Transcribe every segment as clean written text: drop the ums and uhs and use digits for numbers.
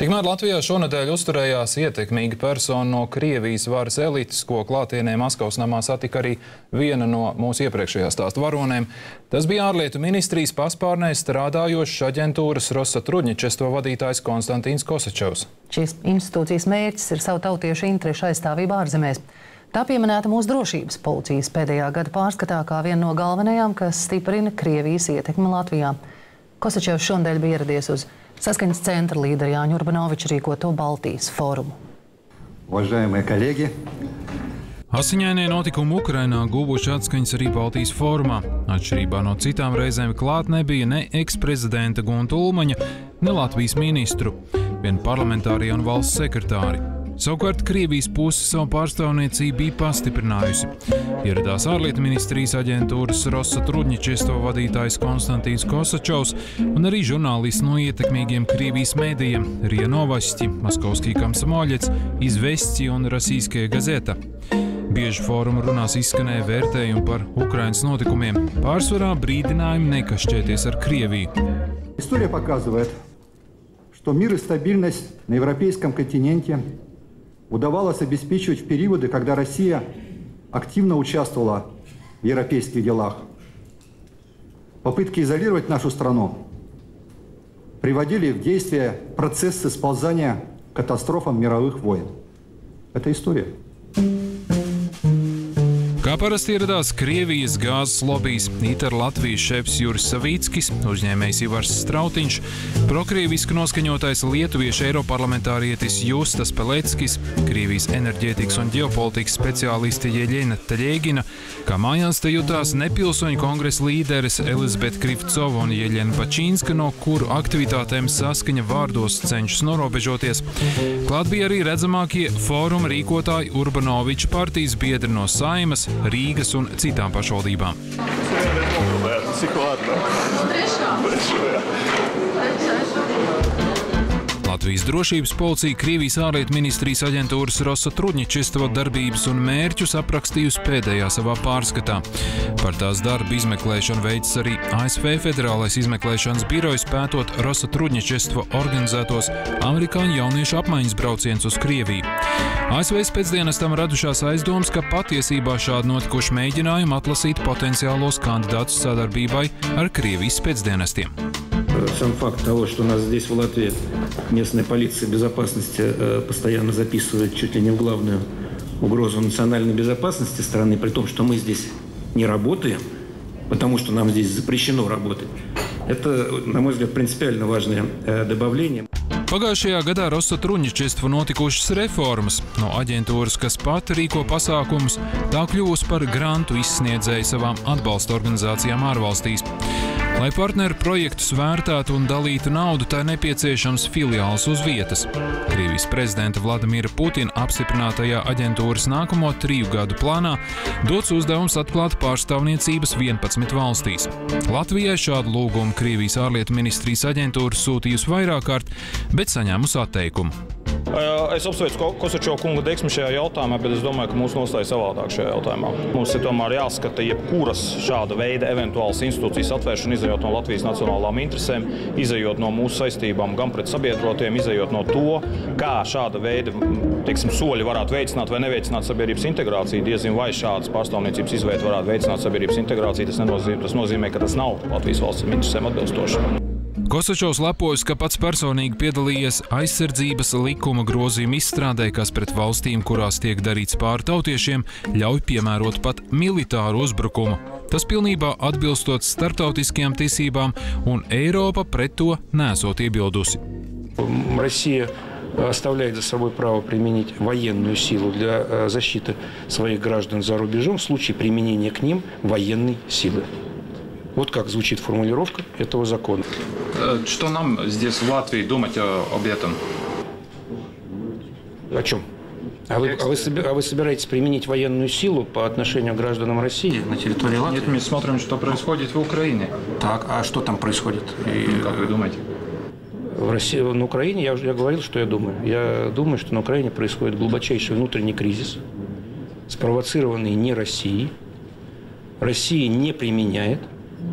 Tikmēr Latvijā šonedēļ uzturējās ietekmīga persona no Krievijas varas elites, ko klātienē Maskavas namā satika arī viena no mūsu iepriekšējā stāsta varonēm. Tas bija ārlietu ministrijas paspārnē strādājošs aģentūras Rosatrudņičestvo vadītājs Konstantīns Kosačevs. Šīs institūcijas mērķis ir savu tautiešu interešu aizstāvība ārzemēs. Tā pieminēta mūsu drošības policijas pēdējā gada pārskatā kā viena no galvenajām, kas stiprina Krievijas ietekmi Latvijā. Kosačevs šonedēļ bija ieradies uz Saskaņas centra līdera Jāņa Urbanoviča rīkoto Baltijas fórumu. Уважаемые коллеги! Asiņainie notikumi Ukrainā guvuši atskaņas arī Baltijas fórumā. Atšķirībā no citām reizēm klāt nebija ne eksprezidenta Gunta Ulmaņa, ne Latvijas ministru, vien parlamentārie un valsts sekretāri. Savukārt Krievijas puse savu pārstāvniecību bija pastiprinājusi. Ieradās ārlietu ministrijas aģentūras Rosatrudņičestvo vadītājs Konstantīns Kosačevs un arī žurnālisti no ietekmīgiem Krievijas mēdījiem RIA Novosti, Moskovskij Komsomolets, Izvestija un Rossijskaja gazeta. Bieži fóruma runās izskanēja vērtējumi par Ukrainas notikumiem, pārsvarā brīdinājumi nekašķēties ar Krieviju. История показывает, что мир и стабильность на европейском континенте удавалось обеспечивать в периоды, когда Россия активно участвовала в европейских делах. Попытки изолировать нашу страну приводили в действие процессы сползания к катастрофам мировых войн. Это история. Kā parasti ieradās Krievijas gāzes lobijs, ITER Latvijas šefs Juris Savīckis, uzņēmējs Ivars Strautiņš, prokrievisku noskaņotais lietuviešu eiroparlamentārietis Justas Peleckis, Krievijas enerģētikas un ģeopolitikas speciāliste Jeļena Taļēgina, kā mājās te jutās nepilsoņu kongresa līderes Elizabete Krivcova un Jeļena Pačīnska, no kuru aktivitātēm Saskaņa vārdos cenšas norobežoties. Klāt bija arī redzamākie fóruma rīkotāji Urbanoviča partijas biedri no Saimas, Rīgas un citām pašvaldībām. Latvijas drošības policija Krievijas ārlietu ministrijas aģentūras Rosatrudņičestvo darbības un mērķus aprakstījusi pēdējā savā pārskatā. Par tās darbu izmeklēšanu veids arī ASV Federālais izmeklēšanas birojs, pētot Rosatrudņičestvo organizētos amerikāņu jauniešu apmaiņas braucienus uz Krieviju. ASV spēcdienestam radušās aizdomas, ka patiesībā šādi notikuši mēģinājumi atlasīt potenciālos kandidātus sadarbībai ar Krievijas spēcdienestiem. Сам факт того, что у нас здесь в Латвии местная полиция безопасности постоянно записывает чуть ли не в главную угрозу национальной безопасности страны, при том, что мы здесь не работаем, потому что нам здесь запрещено работать. Это, на мой взгляд, принципиально важное добавление. Pagājušajā gadā Rosatrudņičestvo notikušas reformas. No aģentūras, kas pati rīko pasākumus, tā kļuvusi par grantu izsniedzēju savām atbalsta organizācijām ārvalstīs. Lai partneru projektus vērtētu un dalītu naudu, tā nepieciešams filiāls uz vietas. Krievijas prezidenta Vladimira Putina apstiprinātajā aģentūras nākamo 3 gadu plānā dots uzdevums atklāt pārstāvniecības 11 valstīs. Latvijai šādu lūgumu Krievijas ārlietu ministrijas aģentūra sūtījusi vairāk kārt, bet saņēmusi atteikumu. Es apsveicu Kosačeva kunga deksmi šajā jautājumā, bet es domāju, ka mūsu nostāja savādāk šajā jautājumā. Mums ir tomēr jāskata jebkuras šāda veida eventuālas institūcijas atvēršana, izejot no Latvijas nacionālām interesēm, izejot no mūsu saistībām gan pret sabiedrotiem, izejot no to, kā šāda veida, soļi varētu veicināt vai neveicināt sabiedrības integrāciju. Diezin vai šādas pārstāvniecības izveide varētu veicināt sabiedrības integrāciju, tas nozīmē, ka tas nav Latvijas valsts interesēm atbilstoši. Kosačevs lepojas, ka pats personīgi piedalījies aizsardzības likuma grozījuma izstrādē, kas pret valstīm, kurās tiek darīts pāri tautiešiem, ļauj piemērot pat militāru uzbrukumu. Tas pilnībā atbilstot starptautiskajām tiesībām, un Eiropa pret to nesot iebildusi. Россия оставляет за собой право применить военную силу для защиты своих граждан за рубежом в случае применения к ним военной силы. Вот как звучит формулировка этого закона. Что нам здесь, в Латвии, думать об этом? О чем? А вы собираетесь применить военную силу по отношению к гражданам России на территории Латвии? Нет, мы смотрим, что происходит в Украине. Так, а что там происходит? Как вы думаете? В России, на Украине я говорил, что я думаю. Я думаю, что на Украине происходит глубочайший внутренний кризис, спровоцированный не Россией. Россия не применяет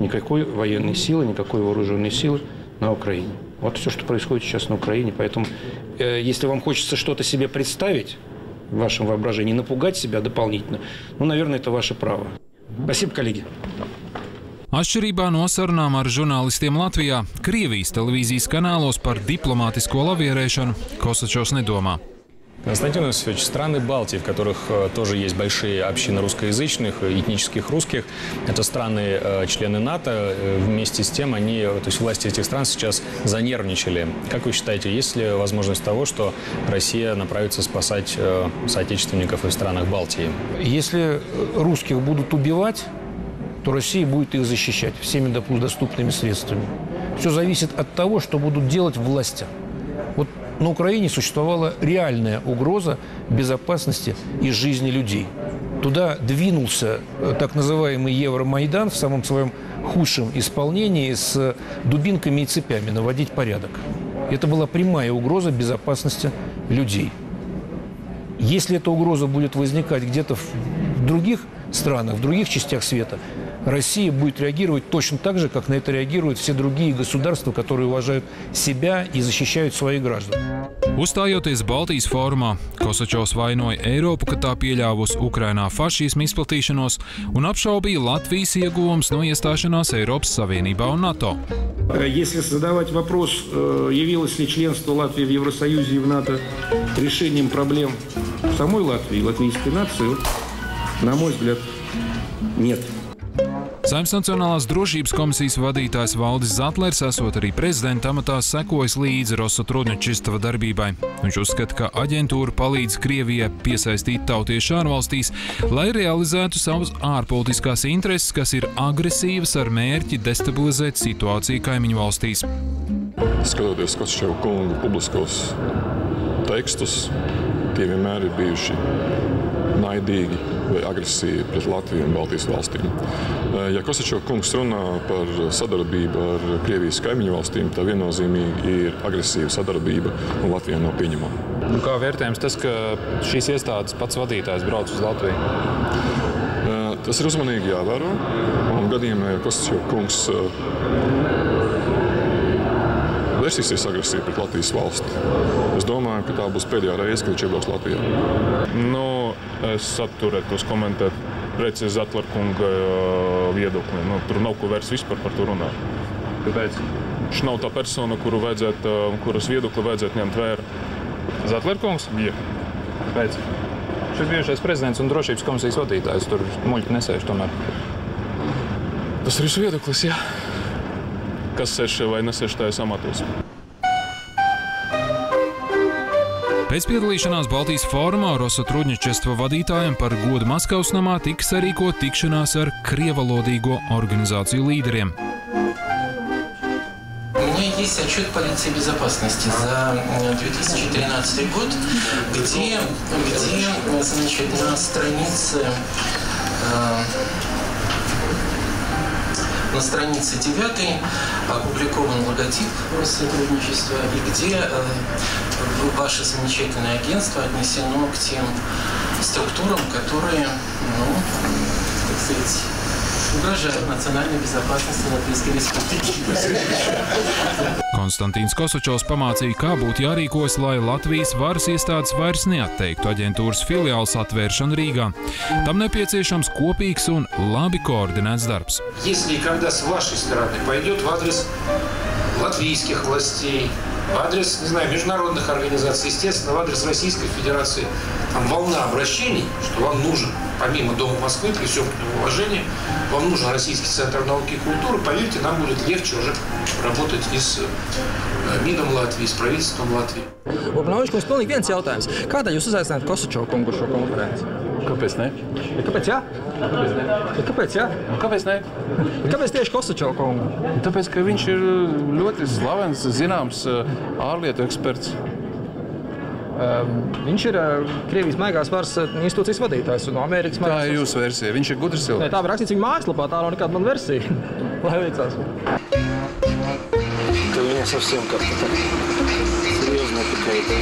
никакой военной силы, никакой вооруженной силы на Украине. Вот все, что происходит сейчас на Украине. Поэтому, если вам хочется что-то себе представить в вашем воображении, напугать себя дополнительно, ну, наверное, это ваше право. Spasibo, kolēģi! Atšķirībā no sarunām ar žurnālistiem Latvijā, Krievijas televīzijas kanālos par diplomātisko lavierēšanu Kosačovs nedomā. Константин Иосифович, страны Балтии, в которых тоже есть большие общины русскоязычных, этнических русских, это страны члены НАТО. Вместе с тем они, то есть власти этих стран сейчас занервничали. Как вы считаете, есть ли возможность того, что Россия направится спасать соотечественников в странах Балтии? Если русских будут убивать, то Россия будет их защищать всеми доступными средствами. Все зависит от того, что будут делать власти. Вот на Украине существовала реальная угроза безопасности и жизни людей. Туда двинулся так называемый Евромайдан в самом своем худшем исполнении с дубинками и цепями наводить порядок. Это была прямая угроза безопасности людей. Если эта угроза будет возникать где-то в других странах, в других частях света, Россия будет реагировать точно так же, как на это реагируют все другие государства, которые уважают себя и защищают своих граждан. Uzstājoties Baltijas fórumā, Kosačovs vainoja Eiropu, ka tā pieļāvusi Ukrainā fašismu izplatīšanos un apšaubīja Latvijas ieguvums no iestāšanās Eiropas Savienībā un NATO. Если задавать вопрос, явилось ли членство Латвии в Евросоюзе и в НАТО решением проблем самой Латвии, латвийской нации, на мой взгляд, нет. Saimnes Nacionālās drošības komisijas vadītājs Valdis Zatlers esot arī prezidenta amatā sekojis līdzi Rosatrudņečistava darbībai. Viņš uzskata, ka aģentūra palīdz Krievijai piesaistīt tautiešu ārvalstīs, lai realizētu savas ārpolitiskās intereses, kas ir agresīvas ar mērķi destabilizēt situāciju kaimiņu valstīs. Skatoties Kosačova kunga publiskos tekstus, tie vienmēr ir bijuši naidīgi vai agresīvi pret Latviju un Baltijas valstīm. Ja Kosačova kungs runā par sadarbību ar Krievijas kaimiņu valstīm, tā viennozīmīgi ir agresīva sadarbība un Latvijā nav pieņemama. Kā vērtējums tas, ka šīs iestādes pats vadītājs brauc uz Latviju? Tas ir uzmanīgi jāvēro. Un gadījumā, ja Kosačova kungs vērsīsies agresīvi pret Latvijas valsti, es domāju, ka tā būs pēdējā reize, kad viņš iebrauks Latvijā. Es atturētos komentēt precīzi Zatlera kunga viedokli. Tur nav ko vairs vispār par to runāt. Tāpēc viņš nav tā persona, kuras viedokli vajadzētu ņemt vērā. Zatlera kungs? Jā. Kāpēc? Šis bijušais prezidents un drošības komisijas vadītājs tur muļķi nesēž tomēr. Tas ir jūsu viedoklis, jā. Kas sēž vai nesēž tajos amatos. Pēc piedalīšanās Baltijas fórumā Rosatrudņečistava vadītājiem par godu Maskavas namā tika sarīkot tikšanās ar krievalodīgo организацию līderiem. У меня есть отчет полиции безопасности за 2013 год, где значит, на странице 9 опубликован логотип сотрудничества, и где ваше замечательное агентство отнесено к тем структурам, которые, так сказать, угрожают национальной безопасности Латвийской Республики. Konstantīns Kosačovs pamācīja, kā būtu jārīkojas, lai Latvijas varas iestādes vairs neatteiktu aģentūras filiāles atvēršanu Rīgā. Tam nepieciešams kopīgs un labi koordinēts darbs. Если и когда с вашей стороны пойдет в адрес латвийских властей, в адрес, не знаю, международных организаций, естественно, в адрес Российской Федерации, там волна обращений, что вам нужен, помимо Дома Москвы, при всем уважении, вам нужен Российский центр науки и культуры, поверьте, нам будет легче уже работать и с МИДом Латвии, с правительством Латвии. Urbanovich kungs, pilnīgi viens jautājums. Kādēļ jūs uzaicināt Kosačovu kungu šo konferenci? Kāpēc ne? Kāpēc jā? Kāpēc jā? Kāpēc ne? Kāpēc tieši Kosačovu kungu? Tāpēc, ka viņš ir ļoti slavens, zināms ārlietu eksperts. Viņš ir Krievijas maigās varas institūcijas vadītājs un no Amerikas maigās. Tā ir jūsu versija. Viņš ir gudrs cilvēks. Tā var rakstīts viņa mājaslapā, tā nav nekāda mana versija. Lai veicās. Это у меня совсем как-то так серьезно какая-то